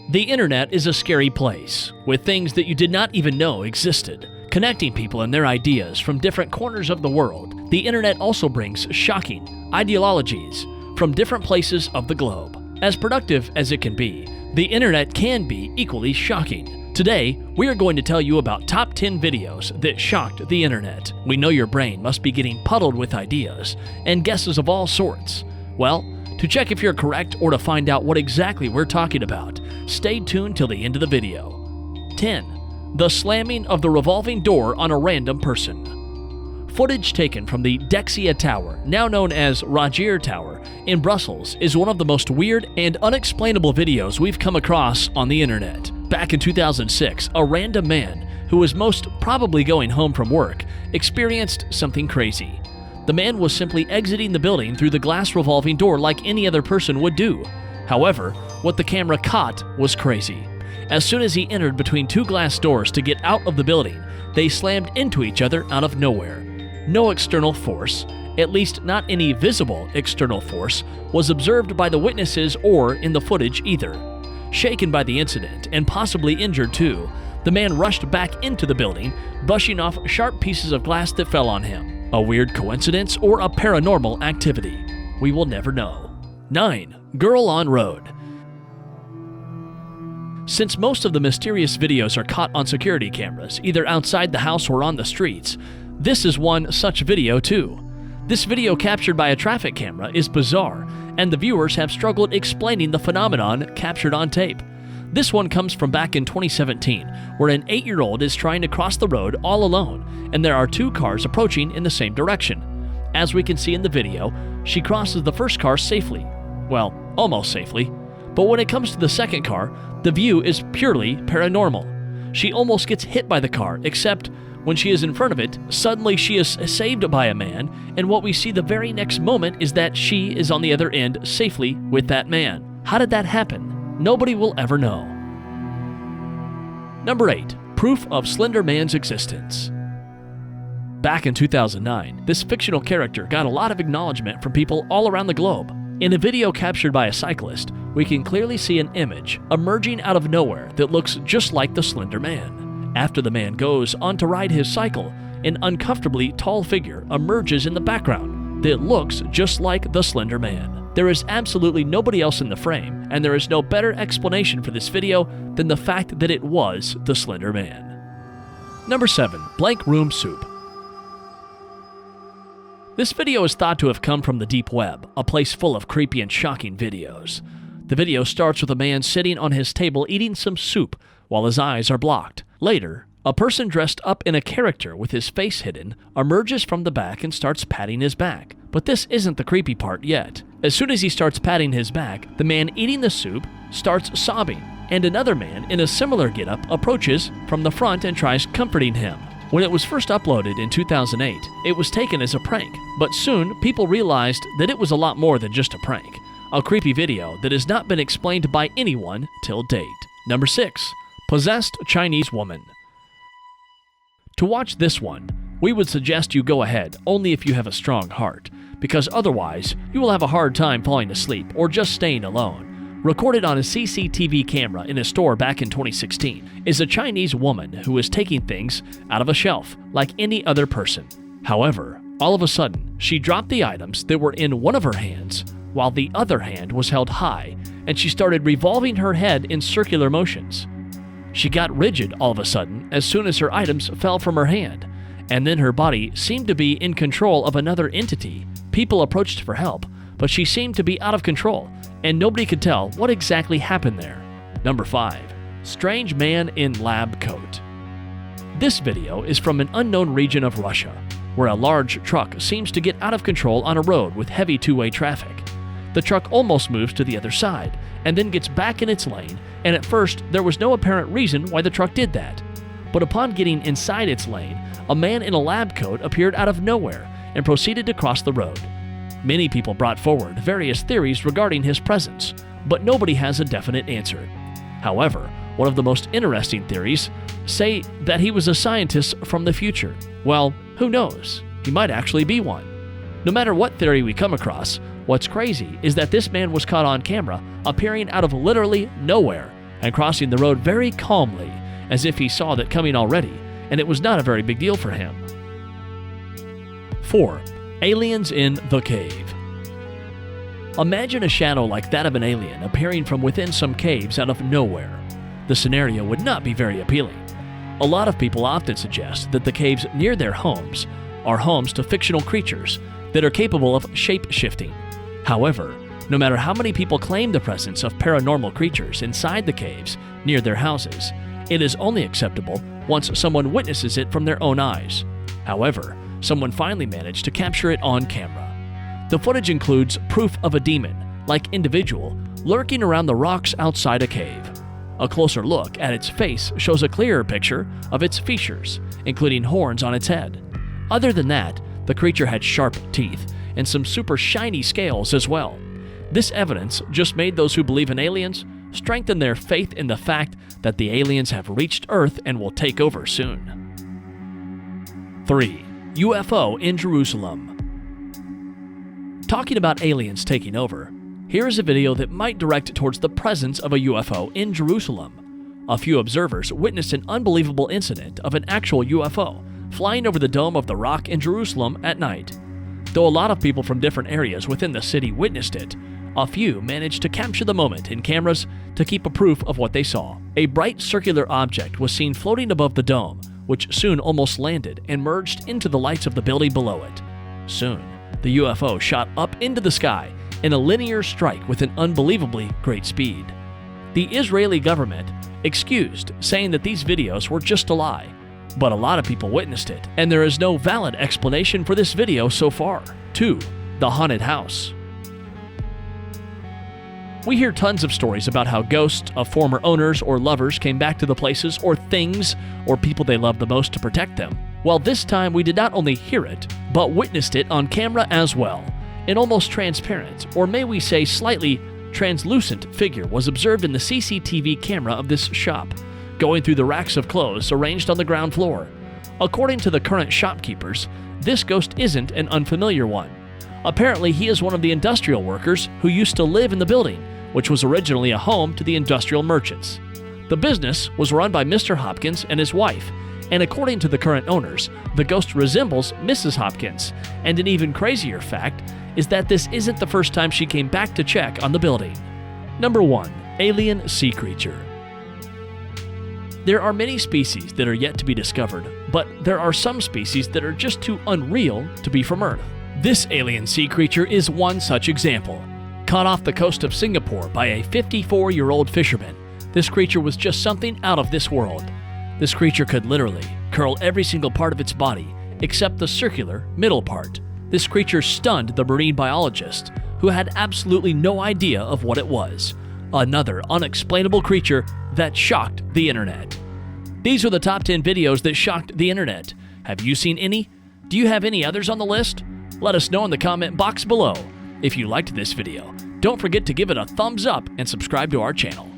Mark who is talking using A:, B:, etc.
A: The internet is a scary place, with things that you did not even know existed, connecting people and their ideas from different corners of the world. The internet also brings shocking ideologies from different places of the globe. As productive as it can be, the internet can be equally shocking. Today, we are going to tell you about top 10 videos that shocked the internet. We know your brain must be getting puddled with ideas and guesses of all sorts. Well, to check if you're correct or to find out what exactly we're talking about, stay tuned till the end of the video. 10. The slamming of the revolving door on a random person. Footage taken from the Dexia Tower, now known as Rogier Tower, in Brussels, is one of the most weird and unexplainable videos we've come across on the internet. Back in 2006, a random man, who was most probably going home from work, experienced something crazy. The man was simply exiting the building through the glass revolving door like any other person would do. However, what the camera caught was crazy. As soon as he entered between two glass doors to get out of the building, they slammed into each other out of nowhere. No external force, at least not any visible external force, was observed by the witnesses or in the footage either. Shaken by the incident and possibly injured too, the man rushed back into the building, brushing off sharp pieces of glass that fell on him. A weird coincidence or a paranormal activity? We will never know. 9. Girl on road. Since most of the mysterious videos are caught on security cameras, either outside the house or on the streets, this is one such video too. This video captured by a traffic camera is bizarre, and the viewers have struggled explaining the phenomenon captured on tape. This one comes from back in 2017, where an 8-year-old is trying to cross the road all alone, and there are two cars approaching in the same direction. As we can see in the video, she crosses the first car safely. Well, almost safely. But when it comes to the second car, the view is purely paranormal. She almost gets hit by the car, except when she is in front of it, suddenly she is saved by a man, and what we see the very next moment is that she is on the other end safely with that man. How did that happen? Nobody will ever know. Number 8. Proof of Slender Man's existence. Back in 2009, this fictional character got a lot of acknowledgement from people all around the globe. In a video captured by a cyclist, we can clearly see an image emerging out of nowhere that looks just like the Slender Man. After the man goes on to ride his cycle, an uncomfortably tall figure emerges in the background that looks just like the Slender Man. There is absolutely nobody else in the frame, and there is no better explanation for this video than the fact that it was the Slender Man. Number 7. Blank Room Soup. This video is thought to have come from the deep web, a place full of creepy and shocking videos. The video starts with a man sitting on his table eating some soup while his eyes are blocked. Later, a person dressed up in a character with his face hidden emerges from the back and starts patting his back. But this isn't the creepy part yet. As soon as he starts patting his back, the man eating the soup starts sobbing, and another man in a similar getup approaches from the front and tries comforting him. When it was first uploaded in 2008, it was taken as a prank, but soon people realized that it was a lot more than just a prank. A creepy video that has not been explained by anyone till date. Number 6. Possessed Chinese Woman. To watch this one, we would suggest you go ahead only if you have a strong heart, because otherwise you will have a hard time falling asleep or just staying alone. Recorded on a CCTV camera in a store back in 2016 is a Chinese woman who is taking things out of a shelf like any other person. However, all of a sudden, she dropped the items that were in one of her hands while the other hand was held high, and she started revolving her head in circular motions. She got rigid all of a sudden as soon as her items fell from her hand, and then her body seemed to be in control of another entity. People approached for help, but she seemed to be out of control, and nobody could tell what exactly happened there. Number 5. Strange Man in Lab Coat. This video is from an unknown region of Russia, where a large truck seems to get out of control on a road with heavy two-way traffic. The truck almost moves to the other side, and then gets back in its lane, and at first there was no apparent reason why the truck did that. But upon getting inside its lane, a man in a lab coat appeared out of nowhere and proceeded to cross the road. Many people brought forward various theories regarding his presence, but nobody has a definite answer. However, one of the most interesting theories say that he was a scientist from the future. Well, who knows? He might actually be one. No matter what theory we come across, what's crazy is that this man was caught on camera appearing out of literally nowhere and crossing the road very calmly, as if he saw that coming already, and it was not a very big deal for him. 4. Aliens in the cave. Imagine a shadow like that of an alien appearing from within some caves out of nowhere. The scenario would not be very appealing. A lot of people often suggest that the caves near their homes are homes to fictional creatures that are capable of shape-shifting. However, no matter how many people claim the presence of paranormal creatures inside the caves near their houses, it is only acceptable once someone witnesses it from their own eyes. However, someone finally managed to capture it on camera. The footage includes proof of a demon-like individual lurking around the rocks outside a cave. A closer look at its face shows a clearer picture of its features, including horns on its head. Other than that, the creature had sharp teeth and some super shiny scales as well. This evidence just made those who believe in aliens strengthen their faith in the fact that the aliens have reached Earth and will take over soon. 3. UFO in Jerusalem. Talking about aliens taking over, here is a video that might direct towards the presence of a UFO in Jerusalem. A few observers witnessed an unbelievable incident of an actual UFO flying over the Dome of the Rock in Jerusalem at night. Though a lot of people from different areas within the city witnessed it, a few managed to capture the moment in cameras to keep a proof of what they saw. A bright circular object was seen floating above the dome, which soon almost landed and merged into the lights of the building below it. Soon, the UFO shot up into the sky in a linear strike with an unbelievably great speed. The Israeli government excused, saying that these videos were just a lie, but a lot of people witnessed it, and there is no valid explanation for this video so far. 2. The haunted house. We hear tons of stories about how ghosts of former owners or lovers came back to the places or things or people they loved the most to protect them. Well, this time we did not only hear it, but witnessed it on camera as well. An almost transparent, or may we say slightly translucent figure was observed in the CCTV camera of this shop, going through the racks of clothes arranged on the ground floor. According to the current shopkeepers, this ghost isn't an unfamiliar one. Apparently, he is one of the industrial workers who used to live in the building, which was originally a home to the industrial merchants. The business was run by Mr. Hopkins and his wife, and according to the current owners, the ghost resembles Mrs. Hopkins, and an even crazier fact is that this isn't the first time she came back to check on the building. Number 1. Alien sea creature. There are many species that are yet to be discovered, but there are some species that are just too unreal to be from Earth. This alien sea creature is one such example. Caught off the coast of Singapore by a 54-year-old fisherman, this creature was just something out of this world. This creature could literally curl every single part of its body except the circular middle part. This creature stunned the marine biologist, who had absolutely no idea of what it was. Another unexplainable creature that shocked the internet. These are the top 10 videos that shocked the internet. Have you seen any? Do you have any others on the list? Let us know in the comment box below. If you liked this video, don't forget to give it a thumbs up and subscribe to our channel.